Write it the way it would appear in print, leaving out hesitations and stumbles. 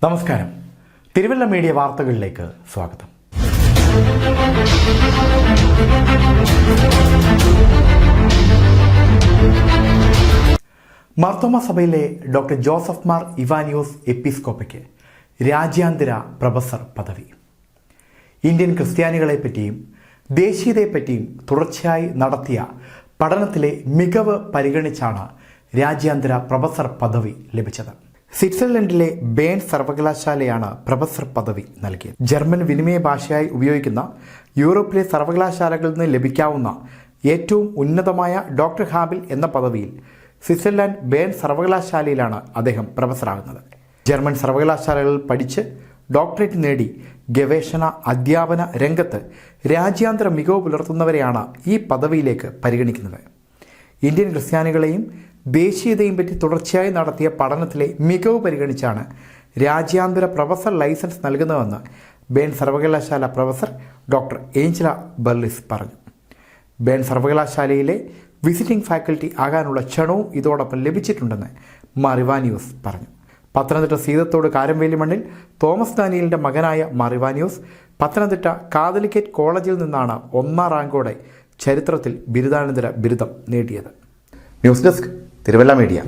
നമസ്കാരം. തിരുവല്ല മീഡിയ വാർത്തകളിലേക്ക് സ്വാഗതം. മാർത്തോമാ സഭയിലെ ഡോക്ടർ ജോസഫ് മാർ ഇവാനിയോസ് എപ്പിസ്കോപ്പയ്ക്ക് രാജ്യാന്തര പ്രൊഫസർ പദവി. ഇന്ത്യൻ ക്രിസ്ത്യാനികളെപ്പറ്റിയും ദേശീയതയെപ്പറ്റിയും തുടർച്ചയായി നടത്തിയ പഠനത്തിലെ മികവ് പരിഗണിച്ചാണ് രാജ്യാന്തര പ്രൊഫസർ പദവി ലഭിച്ചത്. സ്വിറ്റ്സർലൻഡിലെ ബേൺ സർവകലാശാലയാണ് പ്രൊഫസർ പദവി നൽകിയത്. ജർമ്മൻ വിനിമയ ഭാഷയായി ഉപയോഗിക്കുന്ന യൂറോപ്പിലെ സർവകലാശാലകളിൽ നിന്ന് ലഭിക്കാവുന്ന ഏറ്റവും ഉന്നതമായ ഡോക്ടർ ഹാബിൽ എന്ന പദവിയിൽ സ്വിറ്റ്സർലൻഡ് ബേൺ സർവകലാശാലയിലാണ് അദ്ദേഹം പ്രൊഫസറാകുന്നത്. ജർമ്മൻ സർവകലാശാലകളിൽ പഠിച്ച് ഡോക്ടറേറ്റ് നേടി ഗവേഷണ അധ്യാപന രംഗത്ത് രാജ്യാന്തര മികവ് പുലർത്തുന്നവരെയാണ് ഈ പദവിയിലേക്ക് പരിഗണിക്കുന്നത്. ഇന്ത്യൻ ക്രിസ്ത്യാനികളെയും ദേശീയതയും പറ്റി തുടർച്ചയായി നടത്തിയ പഠനത്തിലെ മികവ് പരിഗണിച്ചാണ് രാജ്യാന്തര പ്രൊഫസർ ലൈസൻസ് നൽകുന്നതെന്ന് ബേൺ സർവകലാശാല പ്രൊഫസർ ഡോക്ടർ ഏഞ്ചല ബെർലിസ് പറഞ്ഞു. ബേൺ സർവകലാശാലയിലെ വിസിറ്റിംഗ് ഫാക്കൽറ്റി ആകാനുള്ള ക്ഷണവും ഇതോടൊപ്പം ലഭിച്ചിട്ടുണ്ടെന്ന് മാർ ഇവാനിയോസ് പറഞ്ഞു. പത്തനംതിട്ട സീതത്തോട് കാരംവേലി മണ്ണിൽ തോമസ് ഡാനിയലിൻ്റെ മകനായ മാർ ഇവാനിയോസ് പത്തനംതിട്ട കാതലിക്കേറ്റ് കോളേജിൽ നിന്നാണ് 1ാം റാങ്കോടെ ചരിത്രത്തിൽ ബിരുദാനന്തര ബിരുദം നേടിയത്. News desk Thiruvalla media.